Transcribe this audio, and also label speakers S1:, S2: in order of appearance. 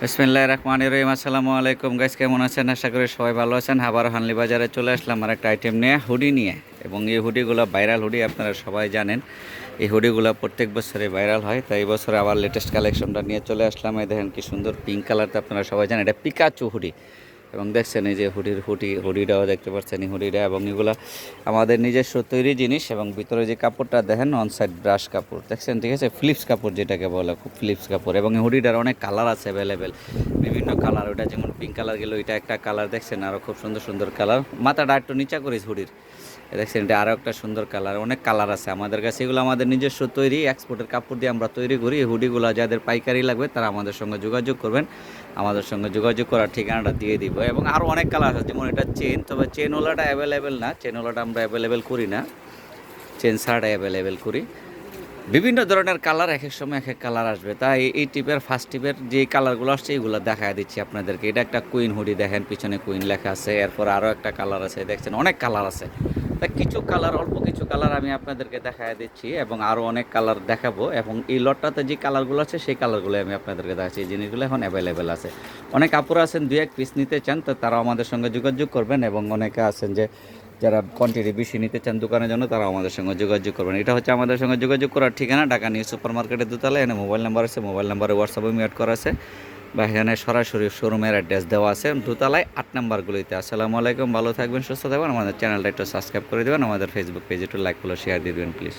S1: বিসমিল্লাহির রহমানির রহিম। আসসালামু আলাইকুম গাইস, কেমন আছেন? আশা করি সবাই ভালো আছেন। আবার হানলি বাজারে চলে আসলাম আর একটা আইটেম নিয়ে, হুডি নিয়ে। এবং এই হুডিগুলো ভাইরাল হুডি, আপনারা সবাই জানেন এই হুডিগুলো প্রত্যেক বছরে ভাইরাল হয়। তাই এই বছরে আবার লেটেস্ট কালেকশনটা নিয়ে চলে আসলাম। এই দেখেন কি সুন্দর পিঙ্ক কালারটা, আপনারা সবাই জানেন এটা পিকাচু হুডি। এবং দেখছেন এই যে হুডিটাও দেখতে পাচ্ছেন এই হুডিটা। এবং এগুলো আমাদের নিজস্ব তৈরি জিনিস। এবং ভিতরে যে কাপড়টা দেখেন অন সাইড ব্রাশ কাপড় দেখছেন, ঠিক আছে, ফ্লিপস কাপড় যেটাকে বলে, খুব ফ্লিপস কাপড়। এবং এই হুডিটার অনেক কালার আছে অ্যাভেলেবেল, বিভিন্ন কালার। ওইটা যেমন পিঙ্ক কালার গেল, এটা একটা কালার দেখছেন, আরও খুব সুন্দর সুন্দর কালার। মাথাটা একটু নিচা করিস হুডির, দেখছেন এটা আরও একটা সুন্দর কালার। অনেক কালার আছে আমাদের কাছে, এগুলো আমাদের নিজস্ব তৈরি, এক্সপোর্টের কাপড় দিয়ে আমরা তৈরি করি। এই হুডিগুলো যাদের পাইকারি লাগবে তারা আমাদের সঙ্গে যোগাযোগ করবেন, আমাদের সঙ্গে যোগাযোগ করার ঠিকানাটা দিয়ে দিব। এবং আরও অনেক কালার আছে, যেমন এটা চেন, তবে চেনওয়ালাটা অ্যাভেলেবেল না, চেনওয়ালাটা আমরা অ্যাভেলেবেল করি না, চেন ছাড়া অ্যাভেলেবেল করি। বিভিন্ন ধরনের কালার, এক এক সময় এক এক কালার আসবে। তাই এই টিপের ফার্স্ট টিপের যে কালারগুলো আসছে এগুলো দেখায় দিচ্ছি আপনাদেরকে। এটা একটা কুইন হুডি, দেখেন পিছনে কুইন লেখা আছে। এরপর আরও একটা কালার আছে, দেখছেন অনেক কালার আছে। তা কিছু কালার, অল্প কিছু কালার আমি আপনাদেরকে দেখায় দিচ্ছি এবং আরও অনেক কালার দেখাবো। এবং এই লটটাতে যে কালারগুলো আছে সেই কালারগুলো আমি আপনাদেরকে দেখাচ্ছি। এই জিনিসগুলো এখন অ্যাভেলেবেল আছে। অনেক কাপড় আছেন দুই এক পিস নিতে চান, তো তারাও আমাদের সঙ্গে যোগাযোগ করবেন। এবং অনেকে আছেন যে যারা কোয়ান্টিটি বেশি নিতে চান দোকানের জন্য, তারা আমাদের সঙ্গে যোগাযোগ করবেন। এটা হচ্ছে আমাদের সঙ্গে যোগাযোগ করার ঠিকানা, ঢাকা নিউ সুপার মার্কেটের দোতলায়। এখানে মোবাইল নাম্বার আছে, মোবাইল নাম্বারে হোয়াটসঅ্যাপে অ্যাড করা আছে, বা এখানে সরাসরি শোরুমের অ্যাড্রেস দেওয়া আছে দোতলায় 8 নাম্বারগুলিতে। আসসালামু আলাইকুম, ভালো থাকবেন, সুস্থ থাকবেন। আমাদের চ্যানেলটা একটু সাবস্ক্রাইব করে দেবেন, আমাদের ফেসবুক পেজে একটু লাইক ফলো শেয়ার দিয়ে দেবেন প্লিজ।